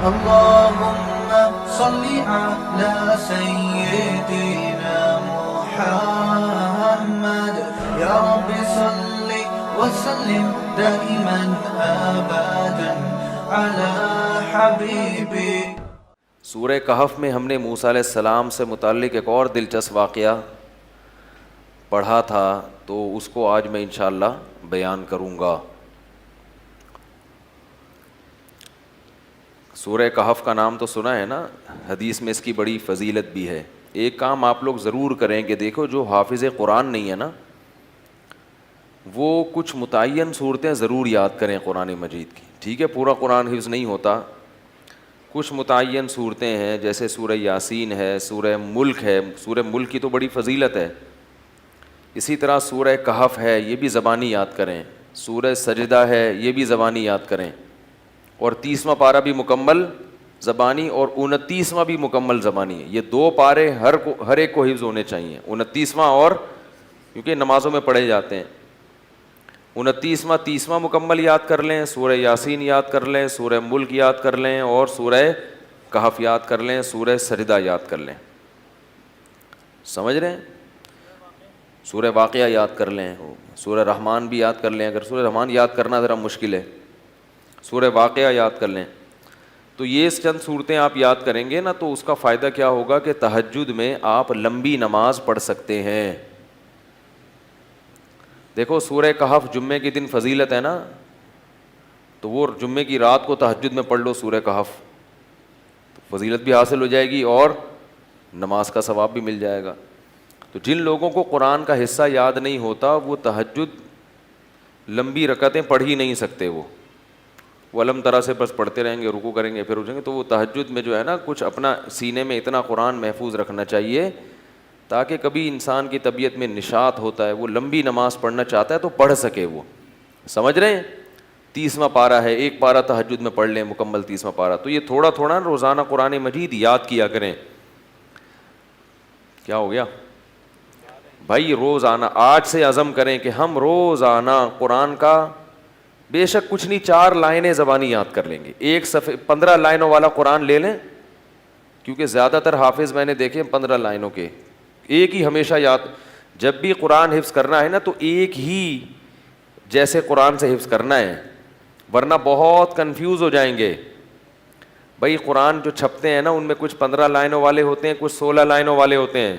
اللهم صل على سيدنا محمد يا رب صل وسلم دائما ابدا على حبيبي. سورہ کہف میں ہم نے موسیٰ علیہ السلام سے متعلق ایک اور دلچسپ واقعہ پڑھا تھا، تو اس کو آج میں انشاءاللہ بیان کروں گا. سورہ کہف کا نام تو سنا ہے نا، حدیث میں اس کی بڑی فضیلت بھی ہے. ایک کام آپ لوگ ضرور کریں کہ دیکھو، جو حافظ قرآن نہیں ہے نا، وہ کچھ متعین صورتیں ضرور یاد کریں قرآن مجید کی. ٹھیک ہے، پورا قرآن حفظ نہیں ہوتا، کچھ متعین صورتیں ہیں، جیسے سورہ یاسین ہے، سورہ ملک ہے. سورہ ملک کی تو بڑی فضیلت ہے. اسی طرح سورہ کہف ہے، یہ بھی زبانی یاد کریں. سورہ سجدہ ہے، یہ بھی زبانی یاد کریں. اور 30واں پارہ بھی مکمل زبانی اور 29واں بھی مکمل زبانی ہے. یہ 2 پارے ہر ایک کو حفظ ہونے چاہیے. 29واں اور کیونکہ نمازوں میں پڑھے جاتے ہیں. 29واں 30واں مکمل یاد کر لیں، سورہ یاسین یاد کر لیں، سورہ ملک یاد کر لیں، اور سورہ کہف یاد کر لیں، سورہ سجدہ یاد کر لیں. سمجھ رہے ہیں؟ سورہ واقعہ یاد کر لیں، سورہ رحمان بھی یاد کر لیں. اگر سورہ رحمان یاد کرنا ذرا مشکل ہے، سورہ واقعہ یاد کر لیں. تو یہ چند صورتیں آپ یاد کریں گے نا، تو اس کا فائدہ کیا ہوگا کہ تہجد میں آپ لمبی نماز پڑھ سکتے ہیں. دیکھو، سورہ کہف جمعے کے دن فضیلت ہے نا، تو وہ جمعے کی رات کو تہجد میں پڑھ لو سورہ کہف، تو فضیلت بھی حاصل ہو جائے گی اور نماز کا ثواب بھی مل جائے گا. تو جن لوگوں کو قرآن کا حصہ یاد نہیں ہوتا، وہ تہجد لمبی رکعتیں پڑھ ہی نہیں سکتے. وہ علم طرح سے بس پڑھتے رہیں گے، رکوع کریں گے پھر اٹھیں گے. تو وہ تہجد میں جو ہے نا، کچھ اپنا سینے میں اتنا قرآن محفوظ رکھنا چاہیے تاکہ کبھی انسان کی طبیعت میں نشاط ہوتا ہے، وہ لمبی نماز پڑھنا چاہتا ہے تو پڑھ سکے. وہ سمجھ رہے ہیں؟ 30واں پارہ ہے، ایک پارہ تہجد میں پڑھ لیں مکمل 30واں پارہ. تو یہ تھوڑا تھوڑا روزانہ قرآن مجید یاد کیا کریں. کیا ہو گیا بھائی؟ روزانہ آج سے عزم کریں کہ ہم روزانہ قرآن کا بے شک کچھ نہیں 4 لائنیں زبانی یاد کر لیں گے. ایک صفحے 15 لائنوں والا قرآن لے لیں، کیونکہ زیادہ تر حافظ میں نے دیکھے 15 لائنوں کے ایک ہی ہمیشہ یاد. جب بھی قرآن حفظ کرنا ہے نا، تو ایک ہی جیسے قرآن سے حفظ کرنا ہے، ورنہ بہت کنفیوز ہو جائیں گے. بھائی قرآن جو چھپتے ہیں نا، ان میں کچھ 15 لائنوں والے ہوتے ہیں، کچھ 16 لائنوں والے ہوتے ہیں.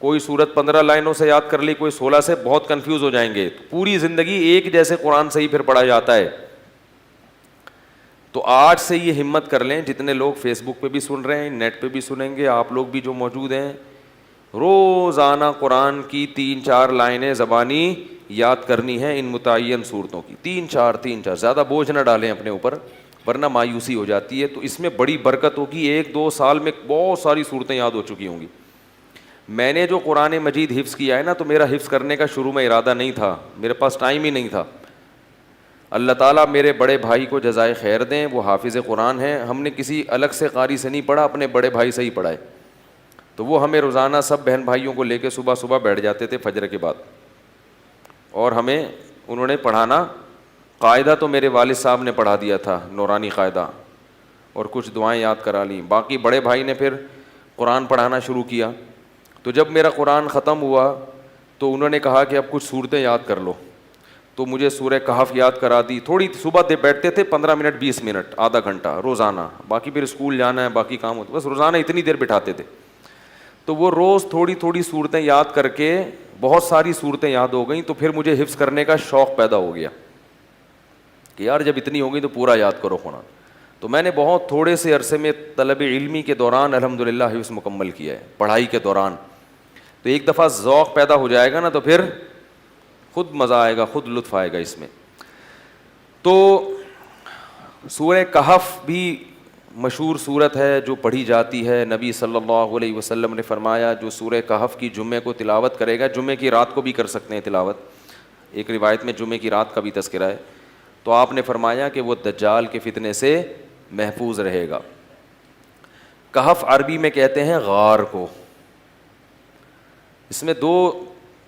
کوئی سورت 15 لائنوں سے یاد کر لی، کوئی 16 سے، بہت کنفیوز ہو جائیں گے. پوری زندگی ایک جیسے قرآن سے ہی پھر پڑھا جاتا ہے. تو آج سے یہ ہمت کر لیں، جتنے لوگ فیس بک پہ بھی سن رہے ہیں، نیٹ پہ بھی سنیں گے، آپ لوگ بھی جو موجود ہیں، روزانہ قرآن کی 3-4 لائنیں زبانی یاد کرنی ہیں ان متعین صورتوں کی. 3-4 زیادہ بوجھ نہ ڈالیں اپنے اوپر، ورنہ مایوسی ہو جاتی ہے. تو اس میں بڑی برکت ہوگی. 1-2 سال میں بہت ساری صورتیں یاد ہو چکی ہوں گی. میں نے جو قرآن مجید حفظ کیا ہے نا، تو میرا حفظ کرنے کا شروع میں ارادہ نہیں تھا، میرے پاس ٹائم ہی نہیں تھا. اللہ تعالیٰ میرے بڑے بھائی کو جزائے خیر دیں، وہ حافظ قرآن ہیں. ہم نے کسی الگ سے قاری سے نہیں پڑھا، اپنے بڑے بھائی سے ہی پڑھا ہے. تو وہ ہمیں روزانہ سب بہن بھائیوں کو لے کے صبح صبح بیٹھ جاتے تھے فجر کے بعد، اور ہمیں انہوں نے پڑھانا. قاعدہ تو میرے والد صاحب نے پڑھا دیا تھا، نورانی قاعدہ، اور کچھ دعائیں یاد کرا لیں. باقی بڑے بھائی نے پھر قرآن پڑھانا شروع کیا. تو جب میرا قرآن ختم ہوا تو انہوں نے کہا کہ اب کچھ صورتیں یاد کر لو. تو مجھے سورہ کہف یاد کرا دی. تھوڑی صبح بیٹھتے تھے 15 منٹ 20 منٹ آدھا گھنٹہ روزانہ، باقی پھر اسکول جانا ہے، باقی کام ہوتا، بس روزانہ اتنی دیر بٹھاتے تھے. تو وہ روز تھوڑی تھوڑی صورتیں یاد کر کے بہت ساری صورتیں یاد ہو گئیں. تو پھر مجھے حفظ کرنے کا شوق پیدا ہو گیا کہ یار جب اتنی ہو گئی تو پورا یاد کرو قرآن. تو میں نے بہت تھوڑے سے عرصے میں طلب علمی کے دوران الحمدللہ حفظ مکمل کیا ہے، پڑھائی کے دوران. تو ایک دفعہ ذوق پیدا ہو جائے گا نا، تو پھر خود مزہ آئے گا، خود لطف آئے گا اس میں. تو سورہ کہف بھی مشہور صورت ہے جو پڑھی جاتی ہے. نبی صلی اللہ علیہ وسلم نے فرمایا جو سورہ کہف کی جمعے کو تلاوت کرے گا، جمعے کی رات کو بھی کر سکتے ہیں تلاوت، ایک روایت میں جمعے کی رات کا بھی تذکرہ ہے، تو آپ نے فرمایا کہ وہ دجال کے فتنے سے محفوظ رہے گا. کہف عربی میں کہتے ہیں غار کو. اس میں 2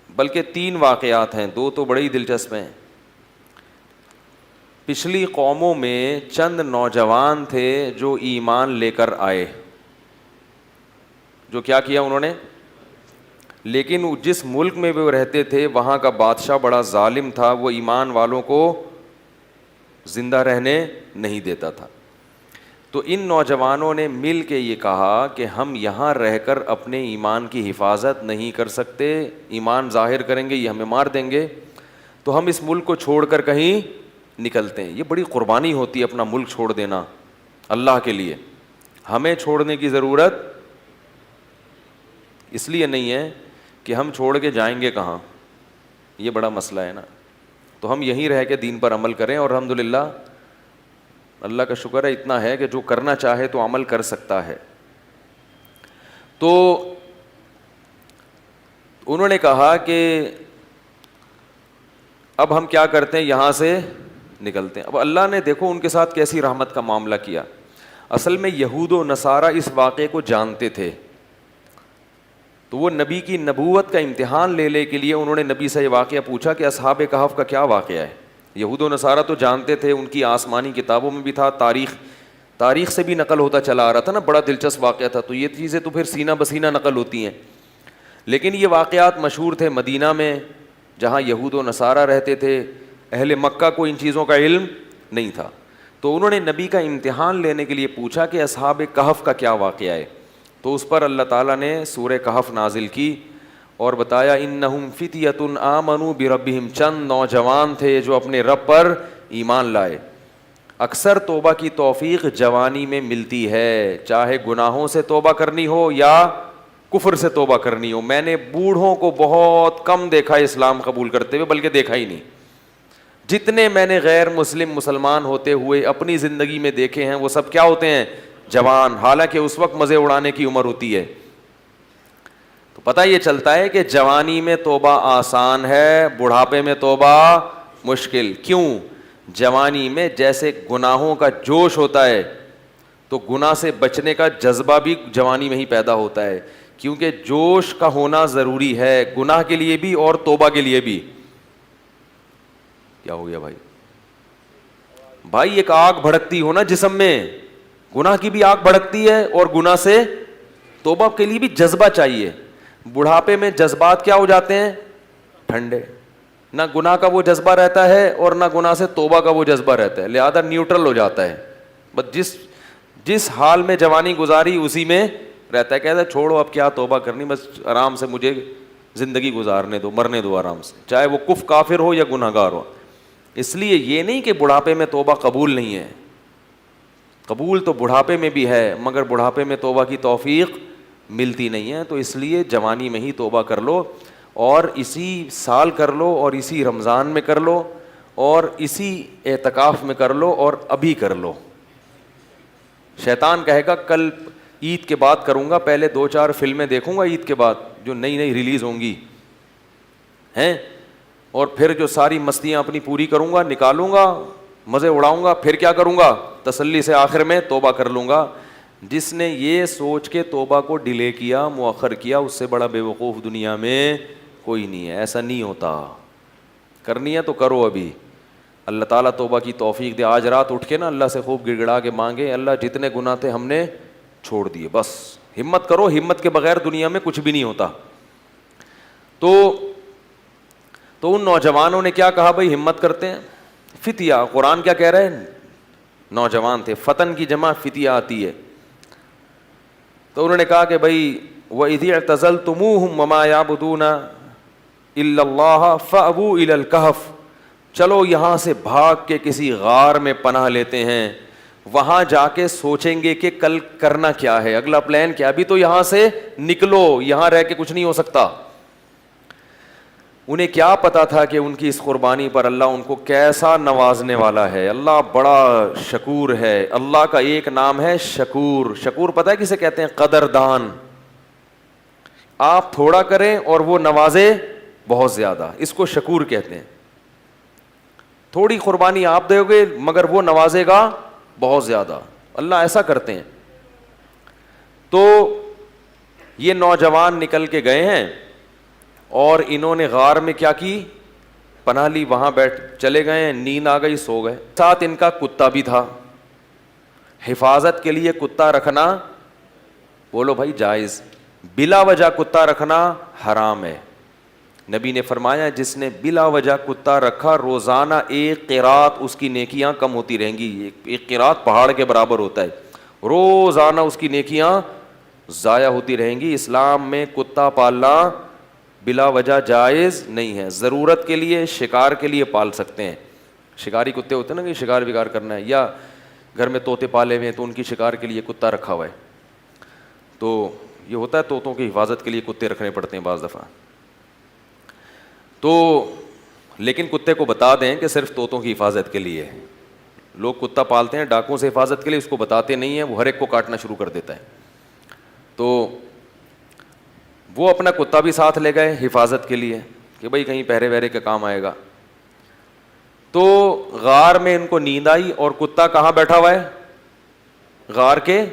بلکہ 3 واقعات ہیں، 2 تو بڑے ہی دلچسپ ہیں. پچھلی قوموں میں چند نوجوان تھے جو ایمان لے کر آئے. جو کیا کیا انہوں نے؟ لیکن جس ملک میں وہ رہتے تھے وہاں کا بادشاہ بڑا ظالم تھا, وہ ایمان والوں کو زندہ رہنے نہیں دیتا تھا. تو ان نوجوانوں نے مل کے یہ کہا کہ ہم یہاں رہ کر اپنے ایمان کی حفاظت نہیں کر سکتے, ایمان ظاہر کریں گے یہ ہمیں مار دیں گے, تو ہم اس ملک کو چھوڑ کر کہیں نکلتے ہیں. یہ بڑی قربانی ہوتی ہے اپنا ملک چھوڑ دینا اللہ کے لیے. ہمیں چھوڑنے کی ضرورت اس لیے نہیں ہے کہ ہم چھوڑ کے جائیں گے کہاں, یہ بڑا مسئلہ ہے نا. تو ہم یہیں رہ کے دین پر عمل کریں, اور الحمدللہ اللہ کا شکر ہے اتنا ہے کہ جو کرنا چاہے تو عمل کر سکتا ہے. تو انہوں نے کہا کہ اب ہم کیا کرتے ہیں, یہاں سے نکلتے ہیں. اب اللہ نے دیکھو ان کے ساتھ کیسی رحمت کا معاملہ کیا. اصل میں یہود و نصارہ اس واقعے کو جانتے تھے, تو وہ نبی کی نبوت کا امتحان لینے کے لیے انہوں نے نبی سے یہ واقعہ پوچھا کہ اصحاب کہف کا کیا واقعہ ہے. یہود و نصارہ تو جانتے تھے, ان کی آسمانی کتابوں میں بھی تھا, تاریخ سے بھی نقل ہوتا چلا آ رہا تھا نا, بڑا دلچسپ واقعہ تھا. تو یہ چیزیں تو پھر سینہ بسینہ نقل ہوتی ہیں. لیکن یہ واقعات مشہور تھے مدینہ میں جہاں یہود و نصارہ رہتے تھے. اہل مکہ کو ان چیزوں کا علم نہیں تھا. تو انہوں نے نبی کا امتحان لینے کے لیے پوچھا کہ اصحاب کہف کا کیا واقعہ ہے. تو اس پر اللہ تعالیٰ نے سورہ کہف نازل کی اور بتایا انہم فتیۃ آمنوا بربہم, چند نوجوان تھے جو اپنے رب پر ایمان لائے. اکثر توبہ کی توفیق جوانی میں ملتی ہے, چاہے گناہوں سے توبہ کرنی ہو یا کفر سے توبہ کرنی ہو. میں نے بوڑھوں کو بہت کم دیکھا اسلام قبول کرتے ہوئے, بلکہ دیکھا ہی نہیں. جتنے میں نے غیر مسلمان ہوتے ہوئے اپنی زندگی میں دیکھے ہیں وہ سب کیا ہوتے ہیں؟ جوان, حالانکہ اس وقت مزے اڑانے کی عمر ہوتی ہے. تو پتہ یہ چلتا ہے کہ جوانی میں توبہ آسان ہے, بڑھاپے میں توبہ مشکل. کیوں؟ جوانی میں جیسے گناہوں کا جوش ہوتا ہے تو گناہ سے بچنے کا جذبہ بھی جوانی میں ہی پیدا ہوتا ہے, کیونکہ جوش کا ہونا ضروری ہے گناہ کے لیے بھی اور توبہ کے لیے بھی. کیا ہو گیا بھائی ایک آگ بھڑکتی ہو نا جسم میں, گناہ کی بھی آگ بھڑکتی ہے اور گناہ سے توبہ کے لیے بھی جذبہ چاہیے. بڑھاپے میں جذبات کیا ہو جاتے ہیں؟ ٹھنڈے. نہ گناہ کا وہ جذبہ رہتا ہے اور نہ گناہ سے توبہ کا وہ جذبہ رہتا ہے, لہذا نیوٹرل ہو جاتا ہے. بس جس حال میں جوانی گزاری اسی میں رہتا ہے. کہتا ہے چھوڑو اب کیا توبہ کرنی, بس آرام سے مجھے زندگی گزارنے دو, مرنے دو آرام سے, چاہے وہ کافر ہو یا گناہ گار ہو. اس لیے یہ نہیں کہ بڑھاپے میں توبہ قبول نہیں ہے, قبول تو بڑھاپے میں بھی ہے, مگر بڑھاپے میں توبہ کی توفیق ملتی نہیں ہے. تو اس لیے جوانی میں ہی توبہ کر لو, اور اسی سال کر لو, اور اسی رمضان میں کر لو, اور اسی اعتکاف میں کر لو, اور ابھی کر لو. شیطان کہے گا کل عید کے بعد کروں گا, پہلے 2-4 فلمیں دیکھوں گا عید کے بعد جو نئی ریلیز ہوں گی ہیں, اور پھر جو ساری مستیاں اپنی پوری کروں گا, نکالوں گا, مزے اڑاؤں گا, پھر کیا کروں گا؟ تسلی سے آخر میں توبہ کر لوں گا. جس نے یہ سوچ کے توبہ کو ڈیلے کیا, مؤخر کیا, اس سے بڑا بے وقوف دنیا میں کوئی نہیں ہے. ایسا نہیں ہوتا, کرنی ہے تو کرو ابھی. اللہ تعالیٰ توبہ کی توفیق دے. آج رات اٹھ کے نا اللہ سے خوب گڑ گڑا کے مانگے, اللہ جتنے گناہ تھے ہم نے چھوڑ دیے, بس ہمت کرو. ہمت کے بغیر دنیا میں کچھ بھی نہیں ہوتا. تو ان نوجوانوں نے کیا کہا بھائی ہمت کرتے ہیں. فتیہ, قرآن کیا کہہ رہے ہیں؟ نوجوان تھے. فتن کی جمع فتیہ آتی ہے. تو انہوں نے کہا کہ بھائی وَإِذِ اعْتَزَلْتُمُوهُمْ وَمَا يَعْبُدُونَ إِلَّا اللَّهَ فَأْوُوا إِلَى الْكَهْفِ, چلو یہاں سے بھاگ کے کسی غار میں پناہ لیتے ہیں, وہاں جا کے سوچیں گے کہ کل کرنا کیا ہے, اگلا پلان کیا. ابھی تو یہاں سے نکلو, یہاں رہ کے کچھ نہیں ہو سکتا. انہیں کیا پتا تھا کہ ان کی اس قربانی پر اللہ ان کو کیسا نوازنے والا ہے. اللہ بڑا شکور ہے. اللہ کا ایک نام ہے شکور. شکور پتہ ہے کسے کہتے ہیں؟ قدردان. آپ تھوڑا کریں اور وہ نوازے بہت زیادہ, اس کو شکور کہتے ہیں. تھوڑی قربانی آپ دو گے مگر وہ نوازے گا بہت زیادہ. اللہ ایسا کرتے ہیں. تو یہ نوجوان نکل کے گئے ہیں اور انہوں نے غار میں کیا کی؟ پناہ لی, وہاں بیٹھ چلے گئے, نیند آ گئی, سو گئے. ساتھ ان کا کتا بھی تھا. حفاظت کے لیے کتا رکھنا, بولو بھائی جائز, بلا وجہ کتا رکھنا حرام ہے. نبی نے فرمایا جس نے بلا وجہ کتا رکھا روزانہ ایک قرات اس کی نیکیاں کم ہوتی رہیں گی. ایک قرات پہاڑ کے برابر ہوتا ہے, روزانہ اس کی نیکیاں ضائع ہوتی رہیں گی. اسلام میں کتا پالنا بلا وجہ جائز نہیں ہے. ضرورت کے لیے, شکار کے لیے پال سکتے ہیں. شکاری کتے ہوتے ہیں نا کہ شکار وکار کرنا ہے, یا گھر میں طوطے پالے ہوئے ہیں تو ان کی شکار کے لیے کتا رکھا ہوا ہے, تو یہ ہوتا ہے طوطوں کی حفاظت کے لیے کتے رکھنے پڑتے ہیں بعض دفعہ. تو لیکن کتے کو بتا دیں کہ صرف طوطوں کی حفاظت کے لیے. لوگ کتا پالتے ہیں ڈاکوں سے حفاظت کے لیے, اس کو بتاتے نہیں ہیں, وہ ہر ایک کو کاٹنا شروع کر دیتا ہے. تو وہ اپنا کتا بھی ساتھ لے گئے حفاظت کے لیے کہ بھائی کہیں پہرے وہرے کے کام آئے گا. تو غار میں ان کو نیند آئی اور کتا کہاں بیٹھا ہوا ہے؟ غار کے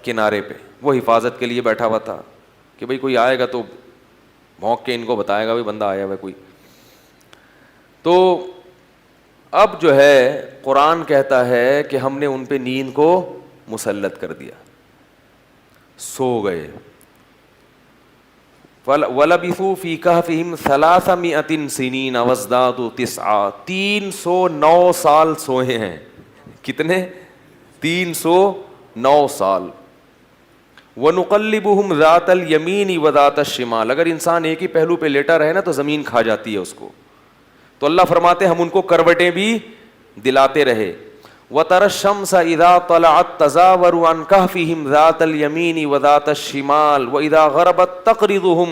کنارے پہ. وہ حفاظت کے لیے بیٹھا ہوا تھا کہ بھائی کوئی آئے گا تو بھونک کے ان کو بتائے گا بھائی بندہ آیا ہوا ہے کوئی. تو اب جو ہے قرآن کہتا ہے کہ ہم نے ان پہ نیند کو مسلط کر دیا, سو گئے. وَلَبِثُوا فِي كَهْفِهِمْ 300 سِنِينَ وَازْدَادُوا 9. 309 سال سوئے ہیں. کتنے؟ 309 سال. وَنُقَلِّبُهُمْ ذَاتَ الْيَمِينِ وَذَاتَ الشِّمَالِ. اگر انسان ایک ہی پہلو پہ لیٹا رہے نا تو زمین کھا جاتی ہے اس کو. تو اللہ فرماتے ہم ان کو کروٹیں بھی دلاتے رہے. وَتَرَى الشَّمْسَ إِذَا طَلَعَتْ تَزَاوَرُ عَنْ كَهْفِهِمْ ذَاتَ الْيَمِينِ وَذَاتَ الشِّمَالِ وَإِذَا غَرَبَتْ تَقْرِضُهُمْ.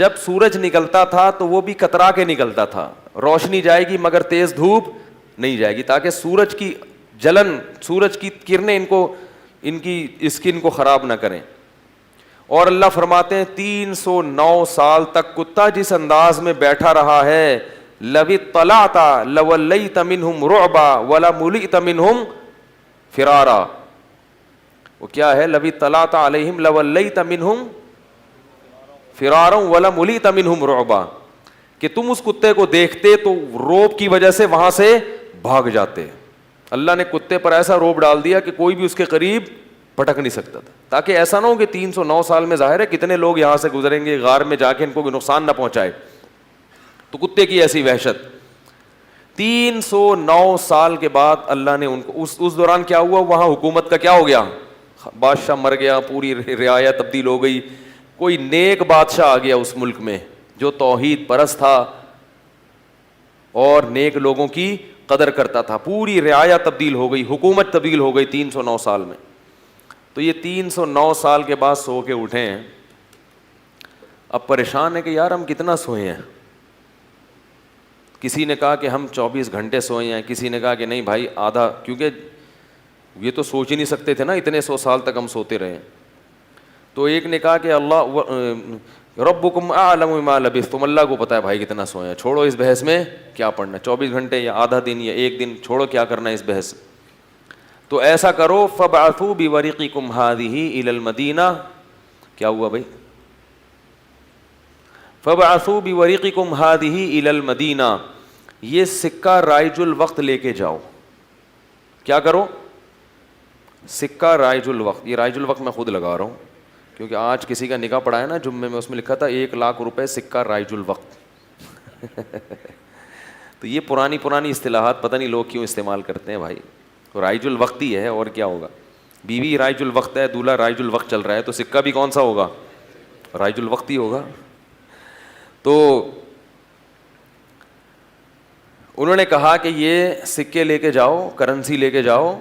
جب سورج نکلتا تھا تو وہ بھی کترا کے نکلتا تھا, روشنی جائے گی مگر تیز دھوپ نہیں جائے گی, تاکہ سورج کی جلن, سورج کی کرنیں ان کی اسکن کو خراب نہ کریں. اور اللہ فرماتے ہیں 309 سال تک کتا جس انداز میں بیٹھا رہا ہے, لَوِ اطَّلَعْتَ لَوَلَّيْتَ مِنْهُمْ رُعْبًا وَلَمُلِئْتَ مِنْهُمْ فِرَارًا. وہ کیا ہے؟ لَوِ اطَّلَعْتَ عَلَيْهِمْ لَوَلَّيْتَ مِنْهُمْ فِرَارًا وَلَمُلِئْتَ مِنْهُمْ رُعْبًا. کہ تم اس کتے کو دیکھتے تو روب کی وجہ سے وہاں سے بھاگ جاتے. اللہ نے کتے پر ایسا روب ڈال دیا کہ کوئی بھی اس کے قریب پٹک نہیں سکتا تھا, تاکہ ایسا نہ ہو کہ 309 سال میں ظاہر ہے کتنے لوگ یہاں سے گزریں گے, غار میں جا کے ان کو کوئی نقصان نہ پہنچائے. تو کتے کی ایسی وحشت. 309 سال کے بعد اللہ نے ان کو اس دوران کیا ہوا, وہاں حکومت کا کیا ہو گیا, بادشاہ مر گیا, پوری رعایا تبدیل ہو گئی, کوئی نیک بادشاہ آ گیا اس ملک میں جو توحید پرست تھا اور نیک لوگوں کی قدر کرتا تھا. پوری رعایا تبدیل ہو گئی, حکومت تبدیل ہو گئی 309 سال میں. تو یہ 309 سال کے بعد سو کے اٹھے ہیں, اب پریشان ہے کہ یار ہم کتنا سوئے ہیں. کسی نے کہا کہ ہم 24 گھنٹے سوئے ہیں, کسی نے کہا کہ نہیں بھائی آدھا, کیونکہ یہ تو سوچ ہی نہیں سکتے تھے نا اتنے 100 سال تک ہم سوتے رہے. تو ایک نے کہا کہ اللہ ربکم اعلم بما لبثتم, اللہ کو پتہ ہے بھائی کتنا سوئے ہیں, چھوڑو اس بحث میں کیا پڑھنا, 24 گھنٹے یا آدھا دن یا ایک دن, چھوڑو کیا کرنا اس بحث. تو ایسا کرو فبعثوا بورقکم هذه الى المدینہ. کیا ہوا بھائی؟ فبعثوا بورقکم هذه الى المدینہ, یہ سکہ رائج الوقت لے کے جاؤ. کیا کرو؟ سکہ رائج الوقت. یہ رائج الوقت میں خود لگا رہا ہوں کیونکہ آج کسی کا نکاح پڑا ہے نا جمعے میں, اس میں لکھا تھا 1 لاکھ روپے سکہ رائج الوقت. تو یہ پرانی اصطلاحات پتہ نہیں لوگ کیوں استعمال کرتے ہیں بھائی. رائج الوقت ہی ہے اور کیا ہوگا. بیوی رائج الوقت ہے, دولہا رائج الوقت چل رہا ہے, تو سکہ بھی کون سا ہوگا؟ رائج الوقت ہی ہوگا. تو انہوں نے کہا کہ یہ سکے لے کے جاؤ, کرنسی لے کے جاؤ.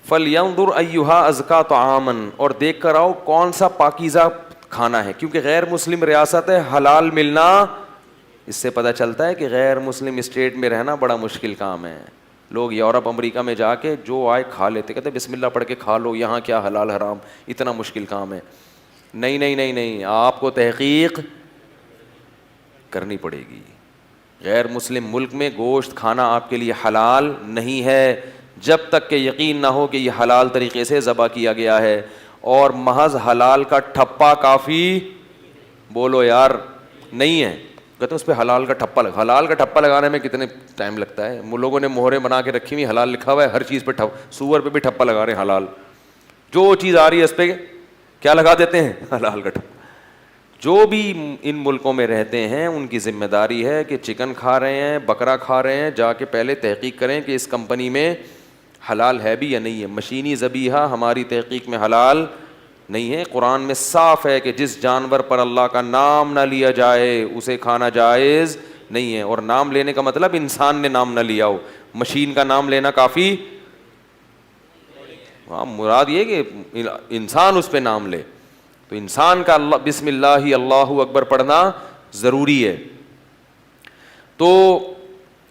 فَلْيَنْظُرْ أَيُّهَا أَزْكَىٰ طَعَامًا, اور دیکھ کر آؤ کون سا پاکیزہ کھانا ہے, کیونکہ غیر مسلم ریاست ہے, حلال ملنا, اس سے پتہ چلتا ہے کہ غیر مسلم اسٹیٹ میں رہنا بڑا مشکل کام ہے. لوگ یورپ امریکہ میں جا کے جو آئے کھا لیتے, کہتے بسم اللہ پڑھ کے کھا لو, یہاں کیا حلال حرام, اتنا مشکل کام ہے. نہیں, آپ کو تحقیق کرنی پڑے گی. غیر مسلم ملک میں گوشت کھانا آپ کے لیے حلال نہیں ہے جب تک کہ یقین نہ ہو کہ یہ حلال طریقے سے ذبح کیا گیا ہے. اور محض حلال کا ٹھپا کافی, بولو یار, نہیں ہے. کہتے ہیں اس پہ حلال کا ٹھپا لگا. حلال کا ٹھپا لگانے میں کتنے ٹائم لگتا ہے. لوگوں نے مہریں بنا کے رکھی ہوئی, حلال لکھا ہوا ہے, ہر چیز پہ سور پہ بھی ٹھپا لگا رہے ہیں حلال. جو چیز آ رہی ہے اس پہ کیا لگا دیتے ہیں, حلال کا ٹھپا. جو بھی ان ملکوں میں رہتے ہیں ان کی ذمہ داری ہے کہ چکن کھا رہے ہیں, بکرا کھا رہے ہیں, جا کے پہلے تحقیق کریں کہ اس کمپنی میں حلال ہے بھی یا نہیں ہے. مشینی ذبیحہ ہماری تحقیق میں حلال نہیں ہے. قرآن میں صاف ہے کہ جس جانور پر اللہ کا نام نہ لیا جائے اسے کھانا جائز نہیں ہے. اور نام لینے کا مطلب انسان نے نام نہ لیا ہو, مشین کا نام لینا کافی, ہاں مراد یہ کہ انسان اس پہ نام لے. تو انسان کا اللہ بسم اللہ اللہ اکبر پڑھنا ضروری ہے. تو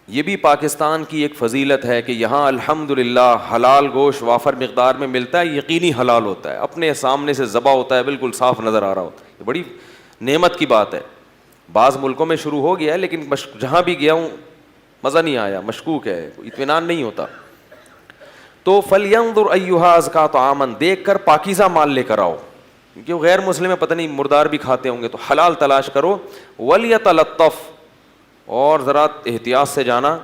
یہ بھی پاکستان کی ایک فضیلت ہے کہ یہاں الحمدللہ حلال گوشت وافر مقدار میں ملتا ہے, یقینی حلال ہوتا ہے, اپنے سامنے سے ذبح ہوتا ہے, بالکل صاف نظر آ رہا ہوتا ہے. یہ بڑی نعمت کی بات ہے. بعض ملکوں میں شروع ہو گیا ہے لیکن جہاں بھی گیا ہوں مزہ نہیں آیا, مشکوک ہے, اطمینان نہیں ہوتا. تو فَلْيَنظُرْ أَيُّهَا أَزْكَىٰ طَعَامًا, دیکھ کر پاکیزہ مال لے کر آؤ, کیونکہ وہ غیر مسلم ہے, پتہ نہیں مردار بھی کھاتے ہوں گے, تو حلال تلاش کرو. وَلْيَتَلَطَّفْ, اور ذرا احتیاط سے جانا.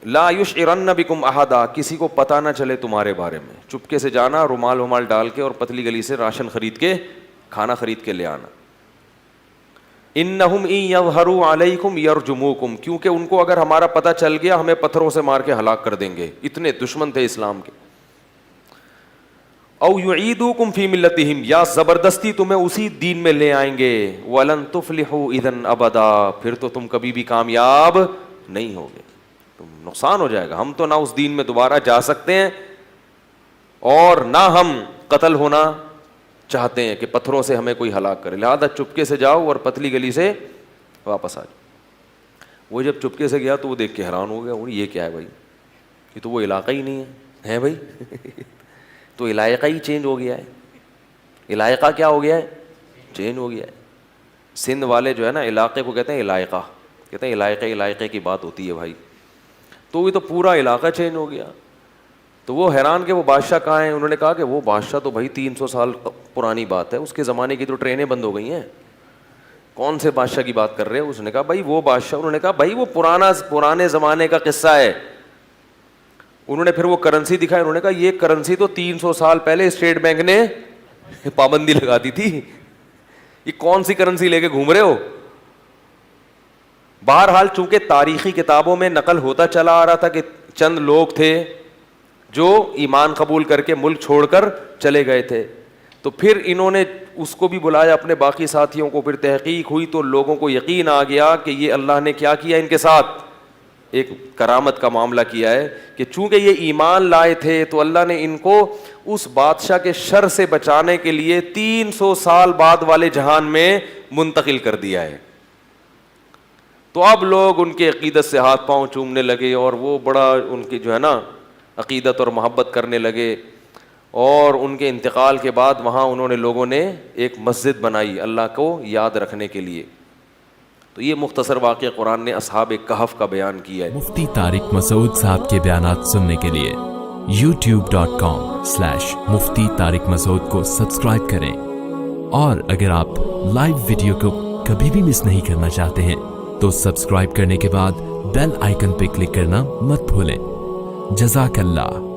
لا یشعرن بکم احدا, کسی کو پتہ نہ چلے تمہارے بارے میں, چپکے سے جانا, رومال ومال ڈال کے اور پتلی گلی سے راشن خرید کے, کھانا خرید کے لے آنا. انہم ان یظہروا علیکم یرجموکم, کیونکہ ان کو اگر ہمارا پتہ چل گیا ہمیں پتھروں سے مار کے ہلاک کر دیں گے, اتنے دشمن تھے اسلام کے. او یعیدوکم فی ملتہم, یا زبردستی تمہیں اسی دین میں لے آئیں گے. ولن تفلحوا اذا ابدا, پھر تو تم کبھی بھی کامیاب نہیں ہوگے, تم نقصان ہو جائے گا. ہم تو نہ اس دین میں دوبارہ جا سکتے ہیں اور نہ ہم قتل ہونا چاہتے ہیں کہ پتھروں سے ہمیں کوئی ہلاک کرے. لہذا چپکے سے جاؤ اور پتلی گلی سے واپس آ جاؤ. وہ جب چپکے سے گیا تو وہ دیکھ کے حیران ہو گیا, یہ کیا ہے بھائی, یہ تو وہ علاقہ ہی نہیں ہے بھائی. تو علاقہ ہی چینج ہو گیا ہے. علاقہ کیا ہو گیا ہے, چینج ہو گیا ہے. سندھ والے جو ہے نا علاقے کو کہتے ہیں علاقہ, کہتے ہیں علاقے کی بات ہوتی ہے بھائی. تو وہ تو پورا علاقہ چینج ہو گیا. تو وہ حیران کہ وہ بادشاہ کہاں ہیں. انہوں نے کہا کہ وہ بادشاہ تو بھائی 300 سال پرانی بات ہے, اس کے زمانے کی تو ٹرینیں بند ہو گئی ہیں, کون سے بادشاہ کی بات کر رہے ہیں. اس نے کہا بھائی وہ بادشاہ, انہوں نے کہا بھائی وہ پرانے زمانے کا قصہ ہے. انہوں نے پھر وہ کرنسی دکھائی, انہوں نے کہا یہ کرنسی تو 300 سال پہلے اسٹیٹ بینک نے پابندی لگا دی تھی, یہ کون سی کرنسی لے کے گھوم رہے ہو. بہرحال چونکہ تاریخی کتابوں میں نقل ہوتا چلا آ رہا تھا کہ چند لوگ تھے جو ایمان قبول کر کے ملک چھوڑ کر چلے گئے تھے, تو پھر انہوں نے اس کو بھی بلایا اپنے باقی ساتھیوں کو, پھر تحقیق ہوئی تو لوگوں کو یقین آ گیا کہ یہ اللہ نے کیا کیا ان کے ساتھ, ایک کرامت کا معاملہ کیا ہے کہ چونکہ یہ ایمان لائے تھے تو اللہ نے ان کو اس بادشاہ کے شر سے بچانے کے لیے 300 سال بعد والے جہان میں منتقل کر دیا ہے. تو اب لوگ ان کے عقیدت سے ہاتھ پاؤں چومنے لگے اور وہ بڑا ان کی جو ہے نا عقیدت اور محبت کرنے لگے. اور ان کے انتقال کے بعد وہاں انہوں نے لوگوں نے ایک مسجد بنائی اللہ کو یاد رکھنے کے لیے. تو یہ مختصر واقعہ قرآن نے اصحاب کہف کا بیان کیا ہے. مفتی طارق مسعود صاحب کے بیانات سننے کے لیے youtube.com/مفتی طارق مسعود کو سبسکرائب کریں, اور اگر آپ لائیو ویڈیو کو کبھی بھی مس نہیں کرنا چاہتے ہیں تو سبسکرائب کرنے کے بعد بیل آئیکن پہ کلک کرنا مت بھولیں. جزاک اللہ.